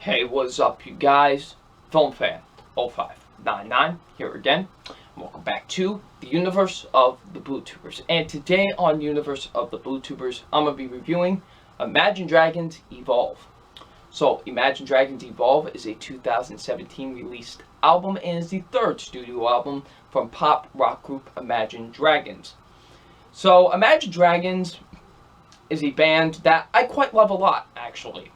Hey, what's up, you guys? FilmFan0599 here again. Welcome back to the universe of the BlueTubers. And today on Universe of the BlueTubers, I'm going to be reviewing Imagine Dragons Evolve. So, Imagine Dragons Evolve is a 2017 released album and is the third studio album from pop rock group Imagine Dragons. So, Imagine Dragons is a band that I quite love a lot, actually.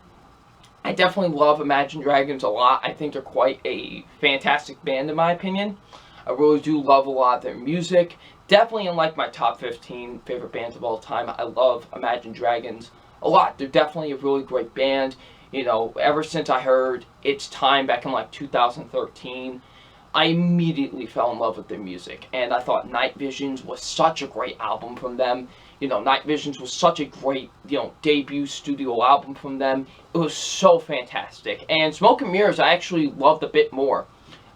I definitely love Imagine Dragons a lot. I think they're quite a fantastic band in my opinion. I really do love a lot of their music. Definitely in like my top 15 favorite bands of all time. I love Imagine Dragons a lot. They're definitely a really great band. You know, ever since I heard It's Time back in like 2013, I immediately fell in love with their music. And I thought Night Visions was such a great album from them. You know, Night Visions was such a great, debut studio album from them. It was so fantastic. And Smoke and Mirrors I actually loved a bit more.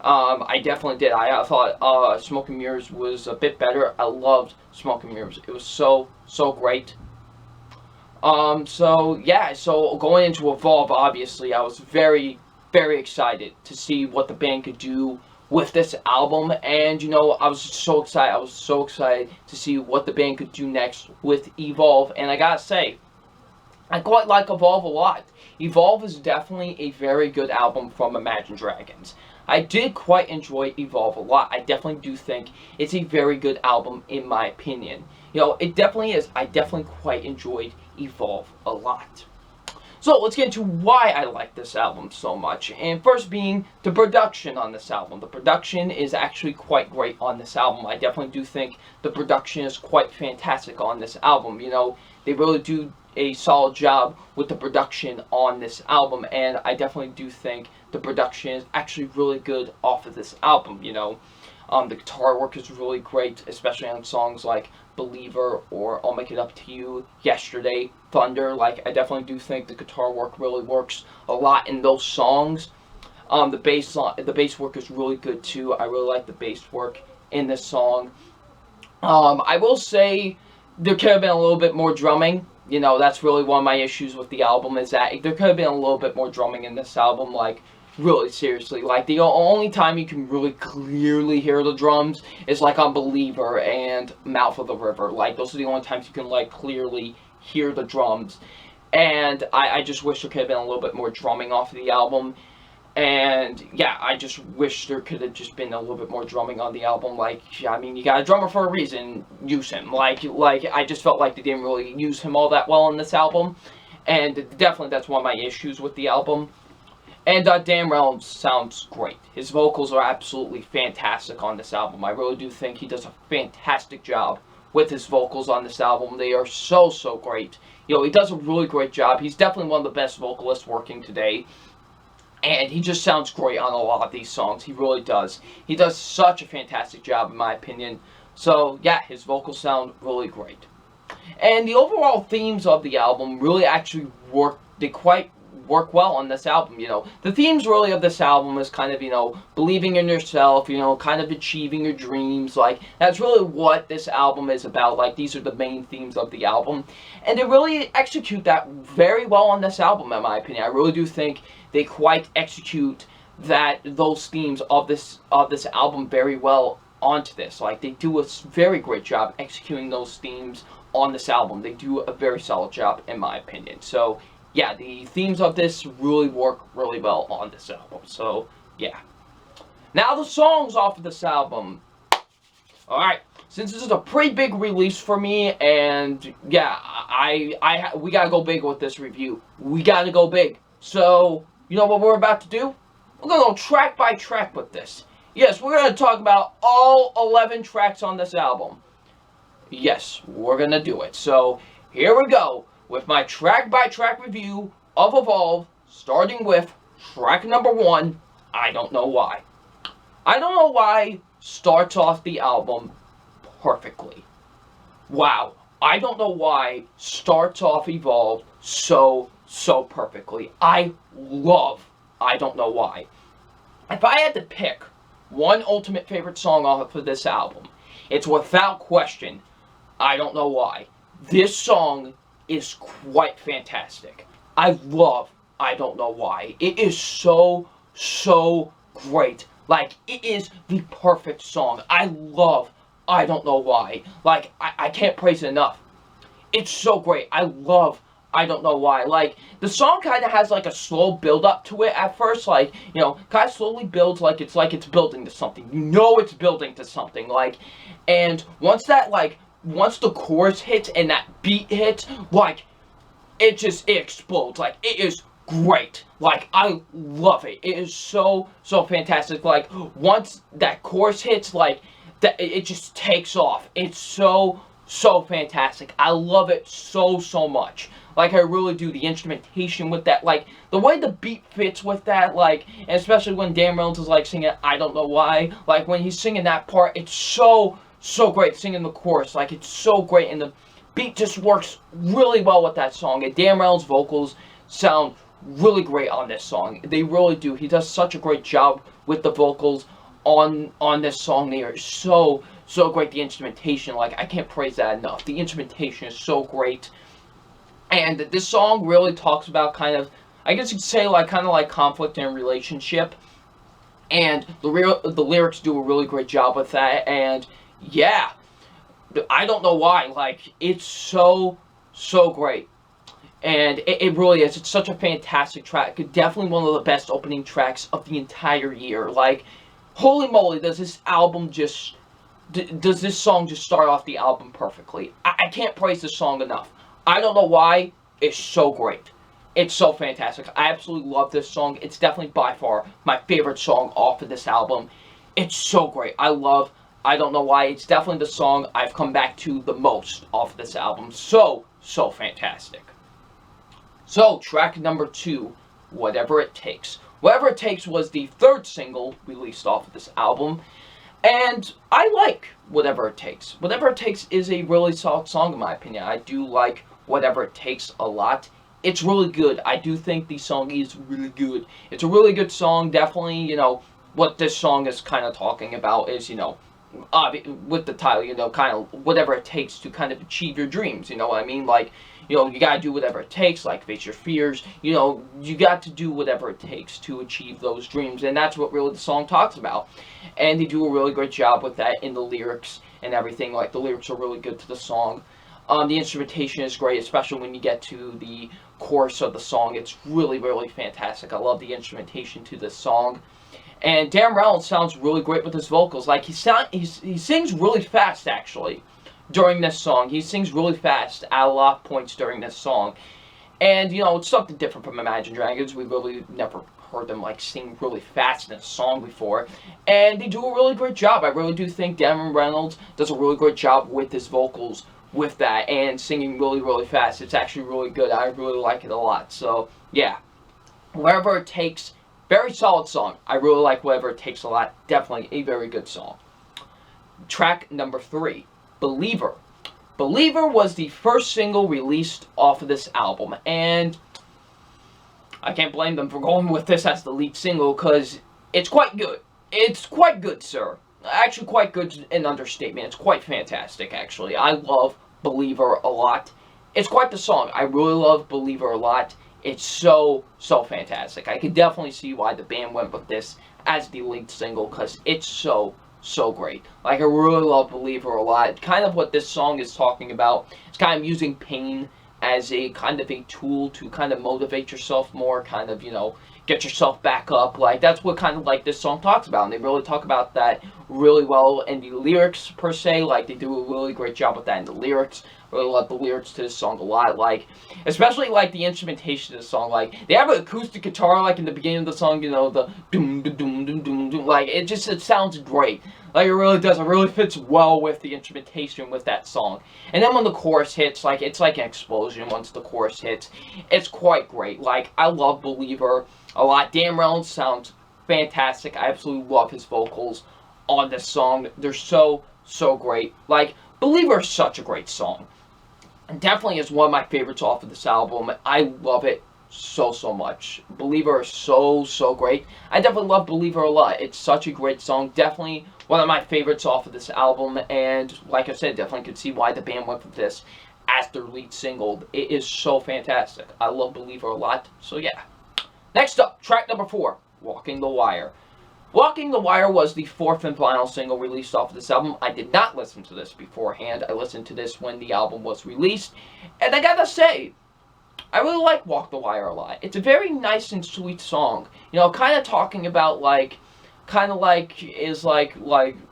I definitely did. I thought Smoke and Mirrors was a bit better. I loved Smoke and Mirrors. It was so great. So going into Evolve, obviously, I was very excited to see what the band could do with this album, and I was so excited. I was so excited to see what the band could do next with Evolve, and I gotta say, I quite like Evolve a lot. Evolve is definitely a very good album from Imagine Dragons. I did quite enjoy Evolve a lot. I definitely do think it's a very good album in my opinion. It definitely is. I definitely quite enjoyed Evolve a lot. So let's get into why I like this album so much. And first being the production on this album. The production is actually quite great on this album. I definitely do think the production is quite fantastic on this album. They really do a solid job with the production on this album. And I definitely do think the production is actually really good off of this album. The guitar work is really great, especially on songs like Believer or I'll Make It Up to You, Yesterday, Thunder. Like, I definitely do think the guitar work really works a lot in those songs. The bass work is really good too. I really like the bass work in this song. I will say there could have been a little bit more drumming. That's really one of my issues with the album, is that there could have been a little bit more drumming in this album. Like, really, seriously. Like, the only time you can really clearly hear the drums is like on Believer and Mouth of the River. Like, those are the only times you can like clearly hear the drums. And I just wish there could have been a little bit more drumming off of the album. And yeah, I just wish there could have just been a little bit more drumming on the album. Like, I mean, you got a drummer for a reason, use him. Like I just felt like they didn't really use him all that well on this album. And definitely that's one of my issues with the album. And Dan Reynolds sounds great. His vocals are absolutely fantastic on this album. I really do think he does a fantastic job with his vocals on this album. They are so great. He does a really great job. He's definitely one of the best vocalists working today. And he just sounds great on a lot of these songs. He really does. He does such a fantastic job, in my opinion. So, yeah, his vocals sound really great. And the overall themes of the album really actually work. They quite work well on this album. The themes really of this album is kind of, believing in yourself, kind of achieving your dreams. Like, that's really what this album is about. Like, these are the main themes of the album. And they really execute that very well on this album, in my opinion. I really do think they quite execute those themes of this album very well onto this. Like, they do a very great job executing those themes on this album. They do a very solid job, in my opinion. So, yeah, the themes of this really work really well on this album. So, yeah. Now the songs off of this album. Alright, since this is a pretty big release for me, and yeah, we gotta go big with this review. We gotta go big. So, you know what we're about to do? We're gonna go track by track with this. Yes, we're gonna talk about all 11 tracks on this album. Yes, we're gonna do it. So, here we go with my track-by-track review of Evolve, starting with track number 1, I Don't Know Why. I Don't Know Why starts off the album perfectly. Wow, I Don't Know Why starts off Evolve so perfectly. I love I Don't Know Why. If I had to pick one ultimate favorite song off of this album, it's without question I Don't Know Why. This song is quite fantastic. I love I Don't Know Why. It is so, so great. Like, it is the perfect song. I love I Don't Know Why. Like, I can't praise it enough. It's so great. I love I Don't Know Why. Like, the song kind of has, like, a slow build-up to it at first. Like, you know, kind of slowly builds like it's building to something. You know it's building to something. Like, and once the chorus hits and that beat hits, like, it explodes. Like, it is great. Like, I love it. It is so, so fantastic. Like, once that chorus hits, like, it just takes off. It's so, so fantastic. I love it so, so much. Like, I really do. The instrumentation with that, like, the way the beat fits with that, like, and especially when Dan Reynolds is, like, singing I Don't Know Why, like, when he's singing that part, it's so, so great. Singing the chorus, like, it's so great, and the beat just works really well with that song, and Dan Reynolds' vocals sound really great on this song. They really do. He does such a great job with the vocals on this song. They are so, so great. The instrumentation, like, I can't praise that enough. The instrumentation is so great. And this song really talks about kind of, I guess you could say, like, kind of like conflict in a relationship. And the lyrics do a really great job with that. And yeah, I don't know why. Like, it's so, so great. And it really is. It's such a fantastic track. Definitely one of the best opening tracks of the entire year. Like, holy moly, does this song just start off the album perfectly. I can't praise this song enough. I Don't Know Why. It's so great. It's so fantastic. I absolutely love this song. It's definitely by far my favorite song off of this album. It's so great. I love I Don't Know Why. It's definitely the song I've come back to the most off of this album. So, so fantastic. So, track number 2, Whatever It Takes. Whatever It Takes was the third single released off of this album, and I like Whatever It Takes. Whatever It Takes is a really solid song in my opinion. I do like Whatever It Takes a lot. It's really good. I do think the song is really good. It's a really good song. Definitely, you know, what this song is kind of talking about is, you know, with the title, you know, kind of whatever it takes to kind of achieve your dreams, you know what I mean? Like, you know, you gotta do whatever it takes, like face your fears, you know, you got to do whatever it takes to achieve those dreams, and that's what really the song talks about. And they do a really great job with that in the lyrics and everything. Like, the lyrics are really good to the song. The instrumentation is great, especially when you get to the chorus of the song. It's really, really fantastic. I love the instrumentation to this song. And Dan Reynolds sounds really great with his vocals. Like, he sings really fast, actually, during this song. He sings really fast at a lot of points during this song. And, you know, it's something different from Imagine Dragons. We've really never heard them, like, sing really fast in a song before. And they do a really great job. I really do think Dan Reynolds does a really great job with his vocals with that and singing really, really fast. It's actually really good. I really like it a lot. So, yeah. Wherever It Takes, very solid song. I really like Whatever It Takes a lot. Definitely a very good song. Track number 3, Believer. Believer was the first single released off of this album, and I can't blame them for going with this as the lead single, because it's quite good. It's quite good, sir. Actually, quite good is an understatement. It's quite fantastic, actually. I love Believer a lot. It's quite the song. I really love Believer a lot. It's so, so fantastic. I can definitely see why the band went with this as the lead single, because it's so, so great. Like, I really love Believer a lot. Kind of what this song is talking about. It's kind of using pain as a kind of a tool to kind of motivate yourself more, kind of, you know, get yourself back up. Like, that's what kind of, like, this song talks about, and they really talk about that really well in the lyrics, per se. Like, they do a really great job with that in the lyrics. I really love the lyrics to this song a lot. Like, especially, like, the instrumentation of the song. Like, they have an acoustic guitar, like, in the beginning of the song, you know, the doom, doom, doom, doom, doom, doom. Like, it sounds great. Like, it really does. It really fits well with the instrumentation with that song. And then when the chorus hits, like, it's like an explosion once the chorus hits. It's quite great. Like, I love Believer a lot. Dan Reynolds sounds fantastic. I absolutely love his vocals on this song. They're so, so great. Like, Believer is such a great song. And definitely is one of my favorites off of this album. I love it so, so much. Believer is so, so great. I definitely love Believer a lot. It's such a great song. Definitely one of my favorites off of this album. And like I said, definitely could see why the band went with this as their lead single. It is so fantastic. I love Believer a lot. So yeah. Next up, track number 4, Walking the Wire. Walking the Wire was the 4th and final single released off of this album. I did not listen to this beforehand. I listened to this when the album was released. And I gotta say, I really like Walk the Wire a lot. It's a very nice and sweet song. You know, kind of talking about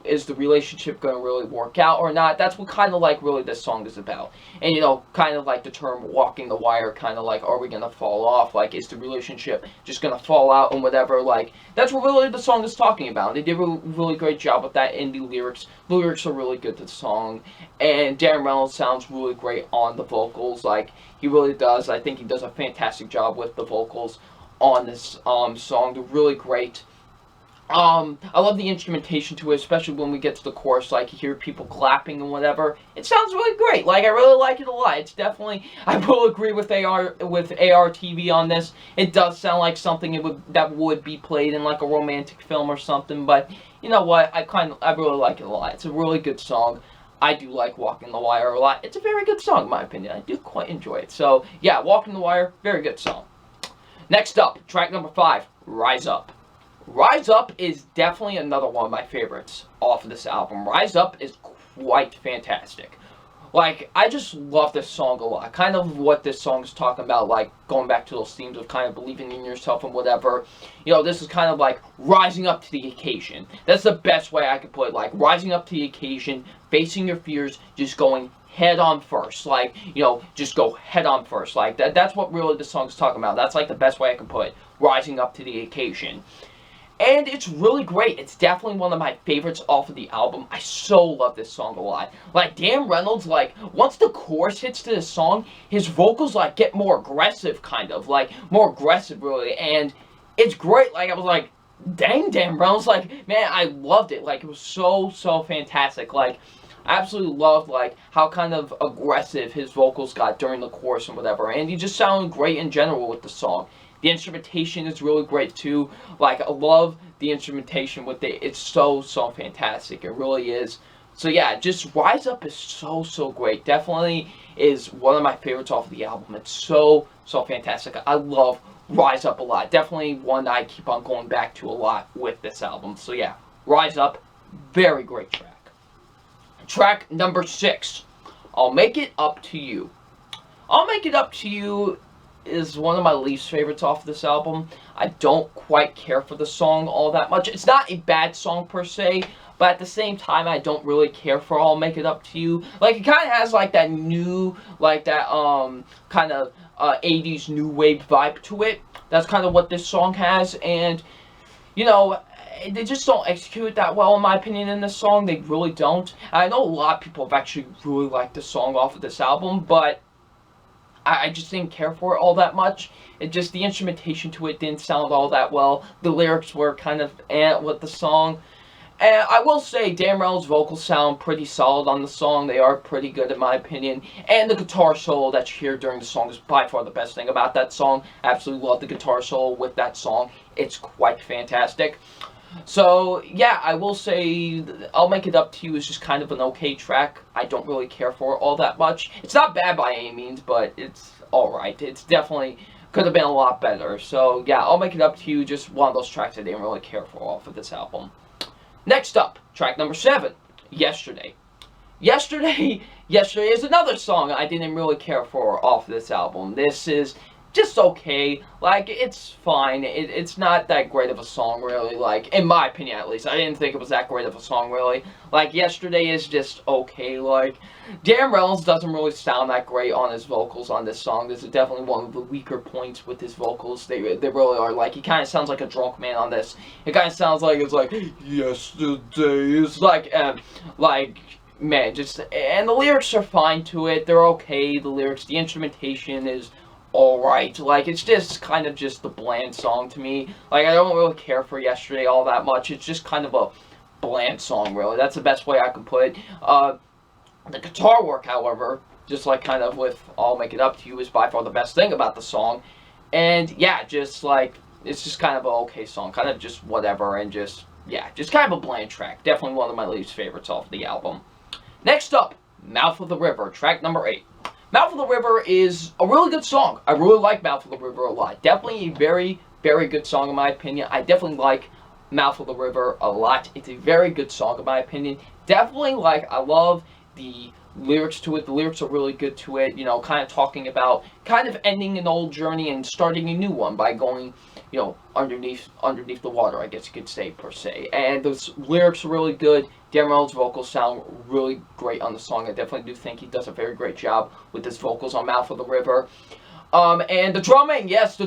is the relationship going to really work out or not? That's what kind of like really this song is about. And you know, kind of like the term walking the wire, kind of like, are we going to fall off? Like, is the relationship just going to fall out and whatever? Like, that's what really the song is talking about. They did a really great job with that in the lyrics. The lyrics are really good to the song. And Darren Reynolds sounds really great on the vocals. Like, he really does. I think he does a fantastic job with the vocals on this song. They're really great. I love the instrumentation to it, especially when we get to the chorus, like, you hear people clapping and whatever. It sounds really great. Like, I really like it a lot. It's definitely, I will agree with ARTV on this. It does sound like something that would be played in, like, a romantic film or something, but, you know what, I really like it a lot. It's a really good song. I do like Walking the Wire a lot. It's a very good song, in my opinion. I do quite enjoy it. So, yeah, Walking the Wire, very good song. Next up, track number 5, Rise Up. Rise Up is definitely another one of my favorites off of this album. Rise Up is quite fantastic. Like, I just love this song a lot. Kind of what this song is talking about, like, going back to those themes of kind of believing in yourself and whatever. You know, this is kind of like rising up to the occasion. That's the best way I could put it. Like, rising up to the occasion, facing your fears, just going head on first. Like, you know, just go head on first. Like, that's what really the song is talking about. That's, like, the best way I can put it. Rising up to the occasion. And it's really great. It's definitely one of my favorites off of the album. I so love this song a lot. Like, Dan Reynolds, like, once the chorus hits to this song, his vocals, like, get more aggressive, kind of. Like, more aggressive, really. And it's great. Like, I was like, dang, Dan Reynolds. Like, man, I loved it. Like, it was so, so fantastic. Like, I absolutely loved, like, how kind of aggressive his vocals got during the chorus and whatever. And he just sounded great in general with the song. The instrumentation is really great too. Like, I love the instrumentation with it. It's so, so fantastic. It really is. So yeah, just Rise Up is so, so great. Definitely is one of my favorites off of the album. It's so, so fantastic. I love Rise Up a lot. Definitely one that I keep on going back to a lot with this album. So yeah, Rise Up, very great track. Track number 6, I'll Make It Up to You. I'll Make It Up to You is one of my least favorites off this album. I don't quite care for the song all that much. It's not a bad song per se, but at the same time, I don't really care for I'll Make It Up to You. Like, it kind of has like that new, like that kind of 80s new wave vibe to it. That's kind of what this song has, and you know, they just don't execute it that well, in my opinion, in this song. They really don't. And I know a lot of people have actually really liked this song off of this album, but I just didn't care for it all that much. It just, the instrumentation to it didn't sound all that well. The lyrics were kind of with the song. And I will say, Dan Reynolds' vocals sound pretty solid on the song. They are pretty good in my opinion. And the guitar solo that you hear during the song is by far the best thing about that song. I absolutely love the guitar solo with that song. It's quite fantastic. So, yeah, I will say I'll Make It Up to You is just kind of an okay track. I don't really care for it all that much. It's not bad by any means, but it's alright. It's definitely could have been a lot better. So, yeah, I'll Make It Up to You, just one of those tracks I didn't really care for off of this album. Next up, track number 7, Yesterday. Yesterday is another song I didn't really care for off this album. This is just okay. Like, it's fine. It's not that great of a song, really. Like, in my opinion, at least. I didn't think it was that great of a song, really. Like, Yesterday is just okay. Like, Dan Reynolds doesn't really sound that great on his vocals on this song. This is definitely one of the weaker points with his vocals. They really are. Like, he kind of sounds like a drunk man on this. It kind of sounds like it's like, yesterday is like, man, just, and the lyrics are fine to it. They're okay, the lyrics. The instrumentation is alright. Like, it's just kind of just the bland song to me. Like, I don't really care for Yesterday all that much. It's just kind of a bland song, really. That's the best way I can put it. The guitar work, however, just like kind of with I'll Make It Up to You, is by far the best thing about the song. And yeah, just like, it's just kind of an okay song. Kind of just whatever, and just, yeah, just kind of a bland track. Definitely one of my least favorites off the album. Next up, Mouth of the River, track number 8. Mouth of the River is a really good song. I really like Mouth of the River a lot. Definitely a very, very good song in my opinion. I definitely like Mouth of the River a lot. It's a very good song in my opinion. Definitely, like, I love the lyrics to it. The lyrics are really good to it, you know, kind of talking about kind of ending an old journey and starting a new one by going, you know, underneath the water, I guess you could say, per se. And those lyrics are really good. Dan Reynolds' vocals sound really great on the song. I definitely do think he does a very great job with his vocals on Mouth of the River. And the drumming, yes,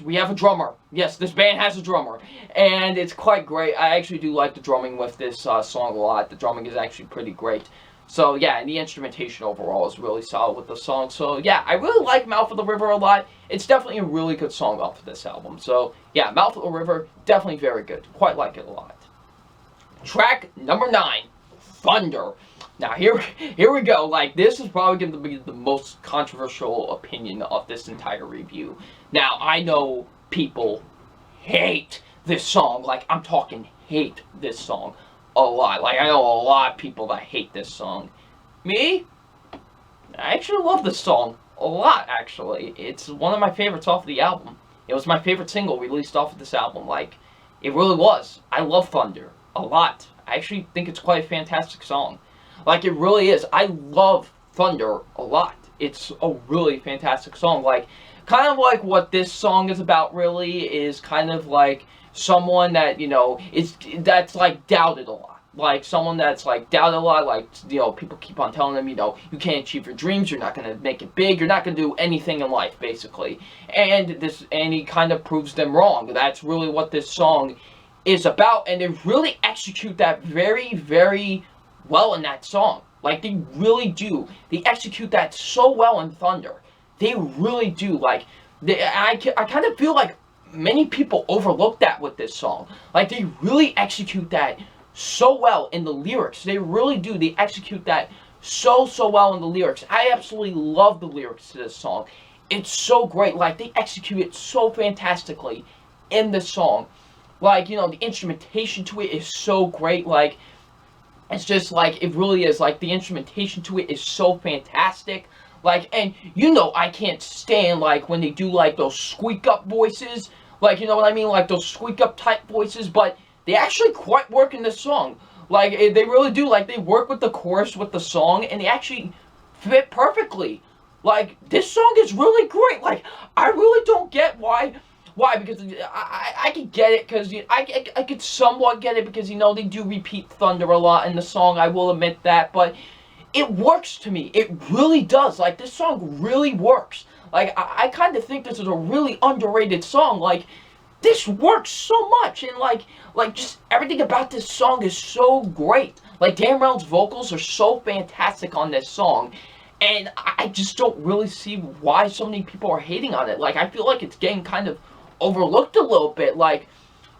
we have a drummer. Yes, this band has a drummer. And it's quite great. I actually do like the drumming with this song a lot. The drumming is actually pretty great. So, yeah, and the instrumentation overall is really solid with the song. So, yeah, I really like Mouth of the River a lot. It's definitely a really good song off of this album. So, yeah, Mouth of the River, definitely very good. Quite like it a lot. Track number 9, Thunder. Now, here we go. Like, this is probably going to be the most controversial opinion of this entire review. Now, I know people hate this song. Like, I'm talking hate this song a lot. Like, I know a lot of people that hate this song. Me? I actually love this song a lot, actually. It's one of my favorites off of the album. It was my favorite single released off of this album. Like, it really was. I love Thunder a lot. I actually think it's quite a fantastic song. Like, it really is. I love Thunder a lot. It's a really fantastic song. Like, kind of like what this song is about, really, is kind of like someone that, you know, that's, like, doubted a lot. Like, someone that's, like, doubted a lot. Like, you know, people keep on telling them, you know, you can't achieve your dreams. You're not going to make it big. You're not going to do anything in life, basically. And he kind of proves them wrong. That's really what this song is about. And they really execute that very, very well in that song. Like, they really do. They execute that so well in Thunder. They really do. Like, I kind of feel like many people overlook that with this song. Like, they really execute that so well in the lyrics. They really do. They execute that so well in the lyrics. I absolutely love the lyrics to this song. It's so great. Like, they execute it so fantastically in this song. Like, you know, the instrumentation to it is so great. Like, it's just, like, it really is. Like, the instrumentation to it is so fantastic. Like, and, you know, I can't stand, like, when they do, like, those squeak-up voices. Like, you know what I mean? Like, those squeak-up type voices. But they actually quite work in this song. Like, they really do. Like, they work with the chorus, with the song, and they actually fit perfectly. Like, this song is really great. Like, I really don't get why. Because I could get it, because I could somewhat get it, because, you know, they do repeat Thunder a lot in the song, I will admit that, but it works to me. It really does. Like, this song really works. Like, I kind of think this is a really underrated song. Like, this works so much, and, like, just everything about this song is so great. Like, Dan Reynolds' vocals are so fantastic on this song, and I just don't really see why so many people are hating on it. Like, I feel like it's getting kind of overlooked a little bit. Like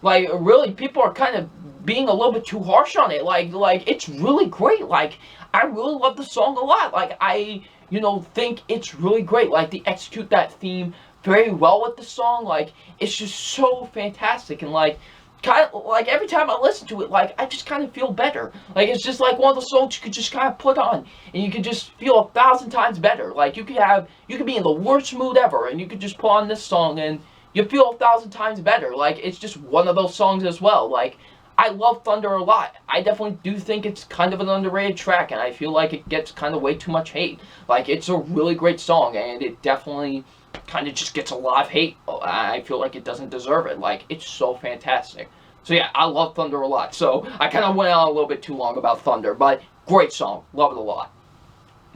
really, people are kind of being a little bit too harsh on it. Like it's really great. Like, I really love the song a lot. Like, I, you know, think it's really great. Like, they execute that theme very well with the song. Like, it's just so fantastic. And, like, kind of, like, every time I listen to it, like, I just kind of feel better. Like, it's just like one of the songs you could just kind of put on, and you could just feel 1,000 times better. Like, you could be in the worst mood ever, and you could just put on this song, and you feel 1,000 times better. Like, it's just one of those songs as well. Like, I love Thunder a lot. I definitely do think it's kind of an underrated track, and I feel like it gets kind of way too much hate. Like, it's a really great song, and it definitely kind of just gets a lot of hate. I feel like it doesn't deserve it. Like, it's so fantastic. So yeah, I love Thunder a lot. So I kind of went on a little bit too long about Thunder, but great song. Love it a lot.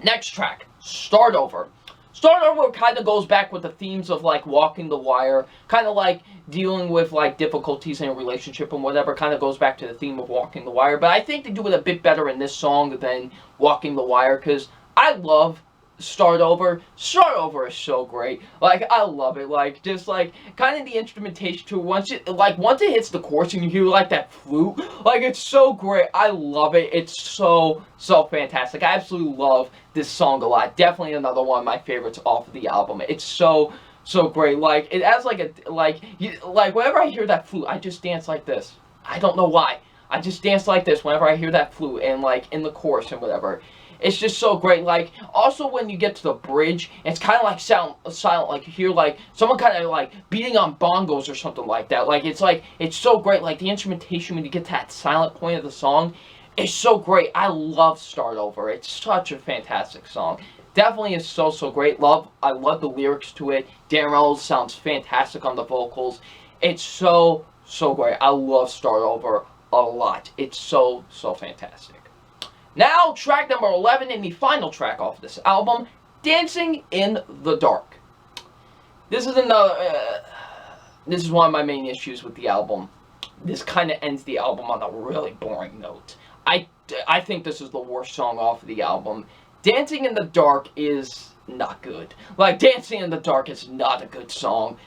Next track, Start Over. Start Over kind of goes back with the themes of, like, walking the wire, kind of like dealing with, like, difficulties in a relationship and whatever, kind of goes back to the theme of walking the wire. But I think they do it a bit better in this song than Walking the Wire, because I love Start Over. Start Over is so great. Like, I love it. Like, just, like, kind of the instrumentation to it. Once it hits the chorus and you hear, like, that flute, like, it's so great. I love it. It's so fantastic. I absolutely love this song a lot. Definitely another one of my favorites off of the album. It's so great. Like, it has, like, whenever I hear that flute, I just dance like this. I don't know why. I just dance like this whenever I hear that flute and, like, in the chorus and whatever. It's just so great. Like, also when you get to the bridge, it's kind of like silent. Like, you hear, like, someone kind of, like, beating on bongos or something like that. Like, it's so great. Like, the instrumentation when you get to that silent point of the song is so great. I love Start Over. It's such a fantastic song. Definitely is so great. I love the lyrics to it. Dan Reynolds sounds fantastic on the vocals. It's so great. I love Start Over a lot. It's so fantastic. Now, track number 11 and the final track off this album, Dancing in the Dark. This is this is one of my main issues with the album. This kind of ends the album on a really boring note. I think this is the worst song off of the album. Dancing in the Dark is not good. Like, Dancing in the Dark is not a good song.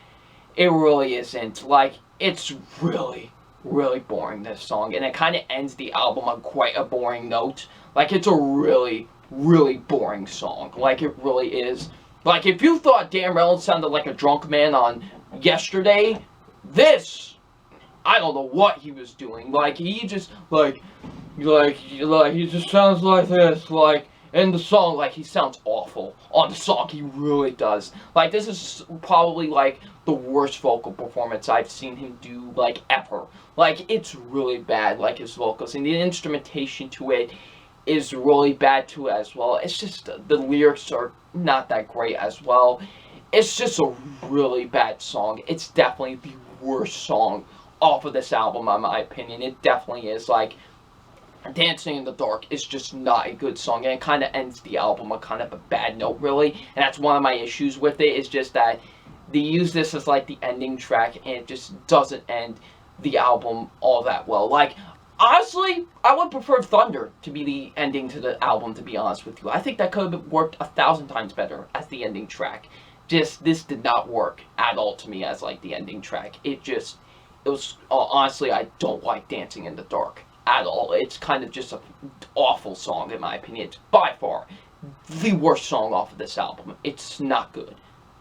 It really isn't. Like, it's really boring, this song. And it kind of ends the album on quite a boring note. Like, it's a really boring song. Like, it really is. Like, if you thought Dan Reynolds sounded like a drunk man on Yesterday, this, I don't know what he was doing. Like, he just, he just sounds like this. Like, in the song, like, he sounds awful. On the song, he really does. Like, this is probably, like, the worst vocal performance I've seen him do, like, ever. Like, it's really bad, like, his vocals. And the instrumentation to it is really bad, too, as well. It's just, the lyrics are not that great, as well. It's just a really bad song. It's definitely the worst song off of this album, in my opinion. It definitely is, like, Dancing in the Dark is just not a good song, and it kind of ends the album on kind of a bad note, really. And that's one of my issues with it, is just that they use this as, like, the ending track, and it just doesn't end the album all that well. Like, honestly, I would prefer Thunder to be the ending to the album, to be honest with you. I think that could have worked 1,000 times better as the ending track. Just, this did not work at all to me as, like, the ending track. It was, honestly, I don't like Dancing in the Dark at all. It's kind of just an awful song, in my opinion. It's by far the worst song off of this album. It's not good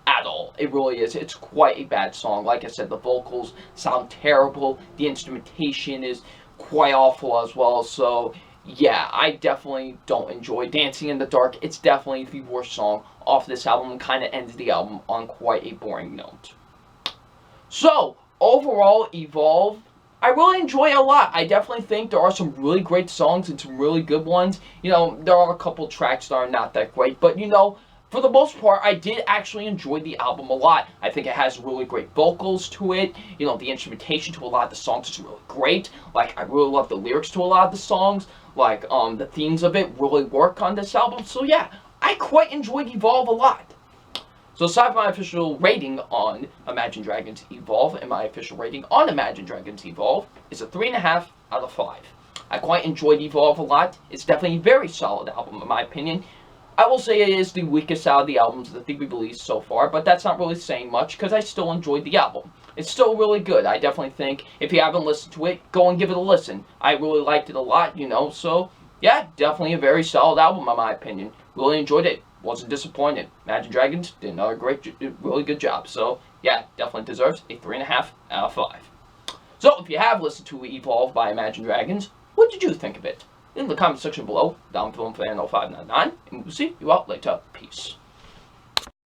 at all. It really is. It's quite a bad song. Like I said, the vocals sound terrible. The instrumentation is quite awful as well. So, yeah, I definitely don't enjoy Dancing in the Dark. It's definitely the worst song off this album, and kind of ends the album on quite a boring note. So, overall, Evolve, I really enjoy it a lot. I definitely think there are some really great songs and some really good ones. You know, there are a couple tracks that are not that great, but, you know, for the most part, I did actually enjoy the album a lot. I think it has really great vocals to it. You know, the instrumentation to a lot of the songs is really great. Like, I really love the lyrics to a lot of the songs. Like, the themes of it really work on this album. So, yeah, I quite enjoyed Evolve a lot. So, aside from my official rating on Imagine Dragons Evolve, and my official rating on Imagine Dragons Evolve is a 3.5 out of 5. I quite enjoyed Evolve a lot. It's definitely a very solid album, in my opinion. I will say it is the weakest out of the albums that we've released so far, but that's not really saying much, because I still enjoyed the album. It's still really good. I definitely think, if you haven't listened to it, go and give it a listen. I really liked it a lot, you know, so, yeah, definitely a very solid album, in my opinion. Really enjoyed it. Wasn't disappointed. Imagine Dragons did another really good job. So, yeah, definitely deserves a 3.5 out of 5. So, if you have listened to Evolve by Imagine Dragons, what did you think of it? In the comment section below, down FilmFan0599, and we'll see you out later. Peace.